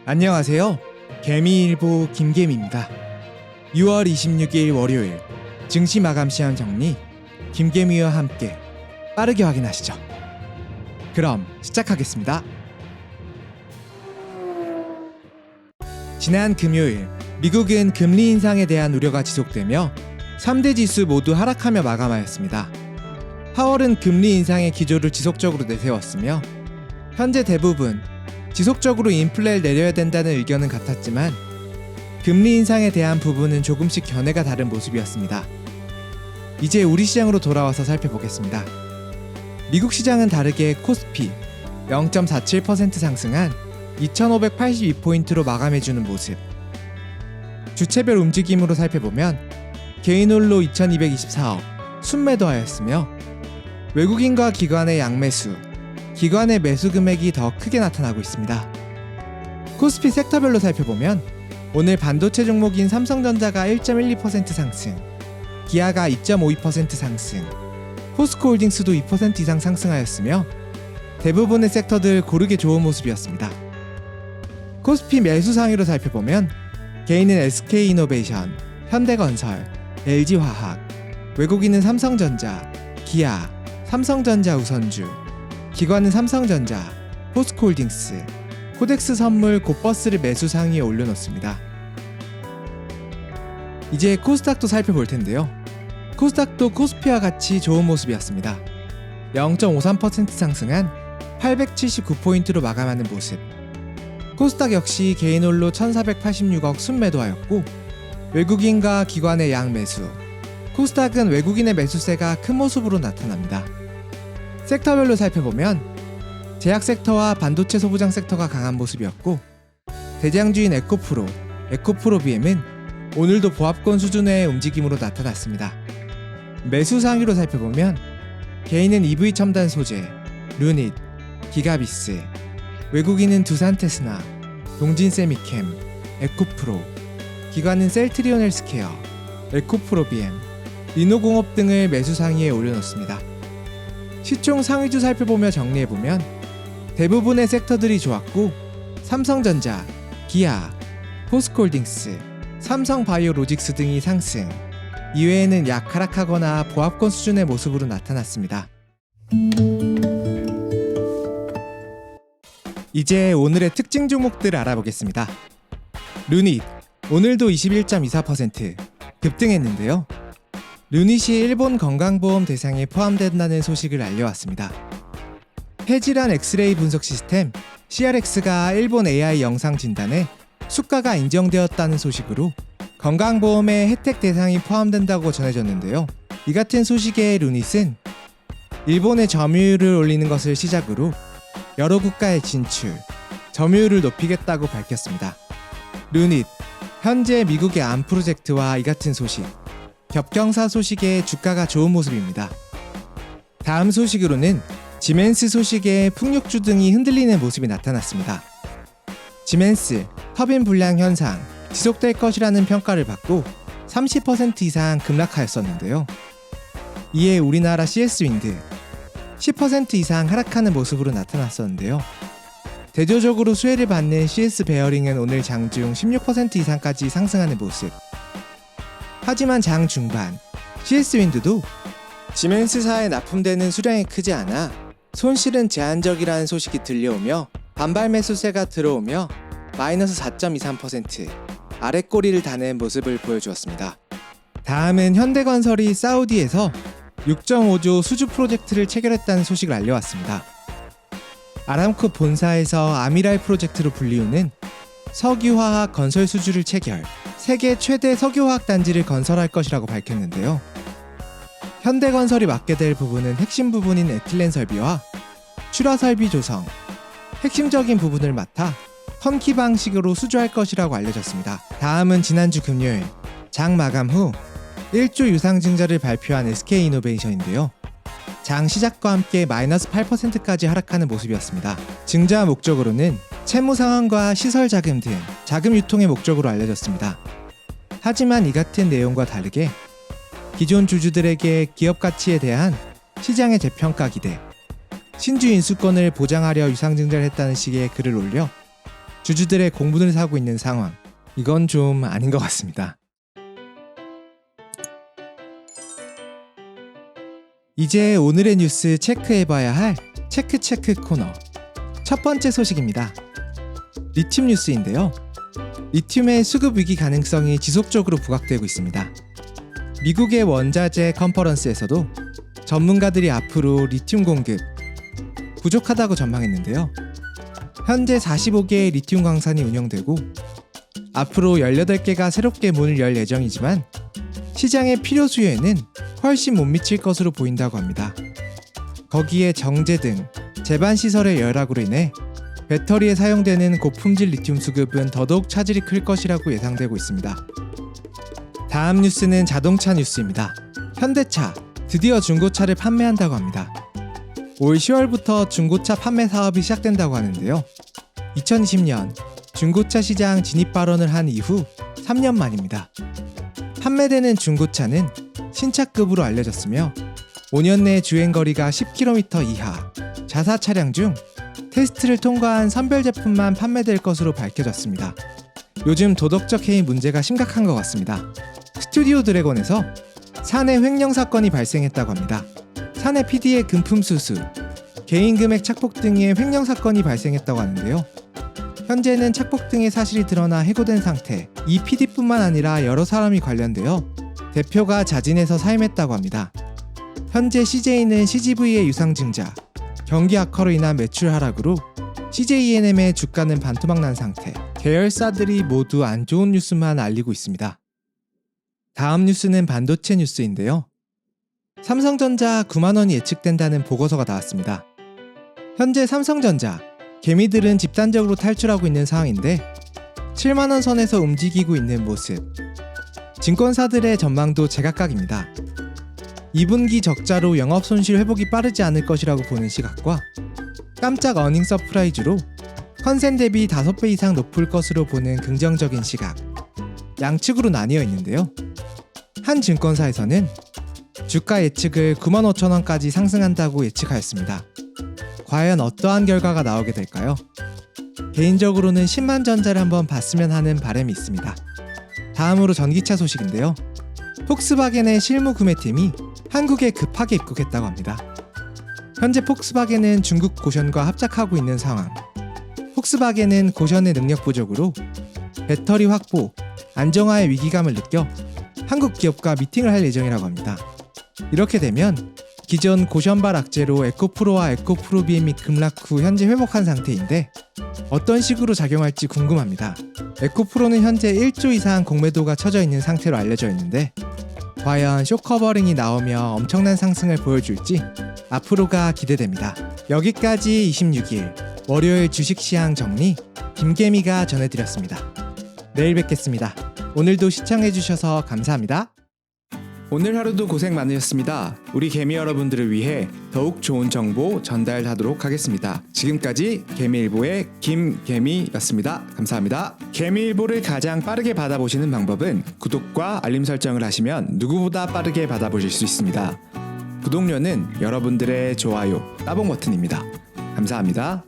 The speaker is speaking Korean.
안녕하세요. 개미일보 김개미입니다. 6월 26일 월요일 증시 마감 시황 정리 김개미와 함께 빠르게 확인하시죠. 그럼 시작하겠습니다. 지난 금요일 미국은 금리 인상에 대한 우려가 지속되며 3대 지수 모두 하락하며 마감하였습니다. 파월은 금리 인상의 기조를 지속적으로 내세웠으며 현재 대부분 지속적으로 인플레를 내려야 된다는 의견은 같았지만 금리 인상에 대한 부분은 조금씩 견해가 다른 모습이었습니다. 이제 우리 시장으로 돌아와서 살펴보겠습니다. 미국 시장은 다르게 코스피 0.47% 상승한 2582포인트로 마감해주는 모습. 주체별 움직임으로 살펴보면 개인홀로 2224억 순매도하였으며 외국인과 기관의 양매수, 기관의 매수 금액이 더 크게 나타나고 있습니다. 코스피 섹터별로 살펴보면 오늘 반도체 종목인 삼성전자가 1.12% 상승, 기아가 2.52% 상승, 포스코홀딩스도 2% 이상 상승하였으며 대부분의 섹터들 고르게 좋은 모습이었습니다. 코스피 매수 상위로 살펴보면 개인은 SK이노베이션, 현대건설, LG화학, 외국인은 삼성전자, 기아, 삼성전자 우선주, 기관은 삼성전자, 포스코홀딩스, 코덱스 선물, 곧버스를 매수 상위에 올려놓습니다. 이제 코스닥도 살펴볼 텐데요. 코스닥도 코스피와 같이 좋은 모습이었습니다. 0.53% 상승한 879포인트로 마감하는 모습. 코스닥 역시 개인홀로 1486억 순매도하였고 외국인과 기관의 양매수. 코스닥은 외국인의 매수세가 큰 모습으로 나타납니다. 섹터별로 살펴보면 제약 섹터와 반도체 소부장 섹터가 강한 모습이었고 대장주인 에코프로 BM은 오늘도 보합권 수준의 움직임으로 나타났습니다. 매수 상위로 살펴보면 개인은 EV 첨단 소재, 루닛, 기가비스, 외국인은 두산테스나, 동진세미캠, 에코프로, 기관은 셀트리온 헬스케어, 에코프로 BM, 리노공업 등을 매수 상위에 올려놓습니다. 시총 상위주 살펴보며 정리해보면 대부분의 섹터들이 좋았고 삼성전자, 기아, 포스코홀딩스, 삼성바이오로직스 등이 상승, 이외에는 약 하락하거나 보합권 수준의 모습으로 나타났습니다. 이제 오늘의 특징 종목들을 알아보겠습니다. 루닛, 오늘도 21.24% 급등했는데요. 루닛이 일본 건강보험 대상에 포함된다는 소식을 알려왔습니다. 폐질환 엑스레이 분석 시스템 CRX가 일본 AI 영상 진단에 수가가 인정되었다는 소식으로 건강보험의 혜택 대상이 포함된다고 전해졌는데요. 이 같은 소식에 루닛은 일본의 점유율을 올리는 것을 시작으로 여러 국가에 진출, 점유율을 높이겠다고 밝혔습니다. 루닛, 현재 미국의 암 프로젝트와 이 같은 소식, 겹경사 소식에 주가가 좋은 모습입니다. 다음 소식으로는 지멘스 소식에 풍력주 등이 흔들리는 모습이 나타났습니다. 지멘스, 터빈 불량 현상 지속될 것이라는 평가를 받고 30% 이상 급락하였었는데요. 이에 우리나라 CS윈드 10% 이상 하락하는 모습으로 나타났었는데요. 대조적으로 수혜를 받는 CS 베어링은 오늘 장중 16% 이상까지 상승하는 모습. 하지만 장 중반 CS윈드도 지멘스사에 납품되는 수량이 크지 않아 손실은 제한적이라는 소식이 들려오며 반발 매수세가 들어오며 마이너스 4.23% 아랫꼬리를 다는 모습을 보여주었습니다. 다음은 현대건설이 사우디에서 6.5조 수주 프로젝트를 체결했다는 소식을 알려왔습니다. 아람코 본사에서 아미랄 프로젝트로 불리우는 석유화학 건설 수주를 체결, 세계 최대 석유화학 단지를 건설할 것이라고 밝혔는데요. 현대건설이 맡게 될 부분은 핵심 부분인 에틸렌 설비와 출하 설비 조성, 핵심적인 부분을 맡아 턴키 방식으로 수주할 것이라고 알려졌습니다. 다음은 지난주 금요일 장 마감 후 1조 유상증자를 발표한 SK이노베이션인데요. 장 시작과 함께 마이너스 8%까지 하락하는 모습이었습니다. 증자 목적으로는 채무 상환과 시설 자금 등 자금 유통의 목적으로 알려졌습니다. 하지만 이 같은 내용과 다르게 기존 주주들에게 기업 가치에 대한 시장의 재평가 기대, 신주 인수권을 보장하려 유상증자를 했다는 식의 글을 올려 주주들의 공분을 사고 있는 상황. 이건 좀 아닌 것 같습니다. 이제 오늘의 뉴스 체크해봐야 할 체크 코너. 첫 번째 소식입니다. 리튬 뉴스인데요. 리튬의 수급 위기 가능성이 지속적으로 부각되고 있습니다. 미국의 원자재 컨퍼런스에서도 전문가들이 앞으로 리튬 공급 부족하다고 전망했는데요. 현재 45개의 리튬 광산이 운영되고 앞으로 18개가 새롭게 문을 열 예정이지만 시장의 필요 수요에는 훨씬 못 미칠 것으로 보인다고 합니다. 거기에 정제 등 제반 시설의 열악으로 인해 배터리에 사용되는 고품질 리튬 수급은 더더욱 차질이 클 것이라고 예상되고 있습니다. 다음 뉴스는 자동차 뉴스입니다. 현대차 드디어 중고차를 판매한다고 합니다. 올 10월부터 중고차 판매 사업이 시작된다고 하는데요. 2020년 중고차 시장 진입 발언을 한 이후 3년 만입니다. 판매되는 중고차는 신차급으로 알려졌으며 5년 내 주행거리가 10km 이하 자사 차량 중 테스트를 통과한 선별 제품만 판매될 것으로 밝혀졌습니다. 요즘 도덕적 해이 문제가 심각한 것 같습니다. 스튜디오 드래곤에서 사내 횡령 사건이 발생했다고 합니다. 사내 PD의 금품 수수, 개인 금액 착복 등의 횡령 사건이 발생했다고 하는데요. 현재는 착복 등의 사실이 드러나 해고된 상태. 이 PD뿐만 아니라 여러 사람이 관련되어 대표가 자진해서 사임했다고 합니다. 현재 CJ는 CGV의 유상증자, 경기 악화로 인한 매출 하락으로 CJENM의 주가는 반토막 난 상태. 계열사들이 모두 안 좋은 뉴스만 알리고 있습니다. 다음 뉴스는 반도체 뉴스인데요. 삼성전자 9만 원이 예측된다는 보고서가 나왔습니다. 현재 삼성전자, 개미들은 집단적으로 탈출하고 있는 상황인데 7만 원 선에서 움직이고 있는 모습. 증권사들의 전망도 제각각입니다. 2분기 적자로 영업 손실 회복이 빠르지 않을 것이라고 보는 시각과 깜짝 어닝 서프라이즈로 컨센 대비 5배 이상 높을 것으로 보는 긍정적인 시각. 양측으로 나뉘어 있는데요. 한 증권사에서는 주가 예측을 9만 5천 원까지 상승한다고 예측하였습니다. 과연 어떠한 결과가 나오게 될까요? 개인적으로는 10만 전자를 한번 봤으면 하는 바람이 있습니다. 다음으로 전기차 소식인데요. 폭스바겐의 실무 구매팀이 한국에 급하게 입국했다고 합니다. 현재 폭스바겐은 중국 고션과 합작하고 있는 상황. 폭스바겐은 고션의 능력 부족으로 배터리 확보, 안정화의 위기감을 느껴 한국 기업과 미팅을 할 예정이라고 합니다. 이렇게 되면 기존 고션발 악재로 에코프로와 에코프로 BM이 급락 후 현재 회복한 상태인데 어떤 식으로 작용할지 궁금합니다. 에코프로는 현재 1조 이상 공매도가 쳐져 있는 상태로 알려져 있는데 과연 쇼커버링이 나오며 엄청난 상승을 보여줄지 앞으로가 기대됩니다. 여기까지 26일 월요일 주식시장 정리 김개미가 전해드렸습니다. 내일 뵙겠습니다. 오늘도 시청해주셔서 감사합니다. 오늘 하루도 고생 많으셨습니다. 우리 개미 여러분들을 위해 더욱 좋은 정보 전달하도록 하겠습니다. 지금까지 개미일보의 김개미였습니다. 감사합니다. 개미일보를 가장 빠르게 받아보시는 방법은 구독과 알림 설정을 하시면 누구보다 빠르게 받아보실 수 있습니다. 구독료는 여러분들의 좋아요, 따봉 버튼입니다. 감사합니다.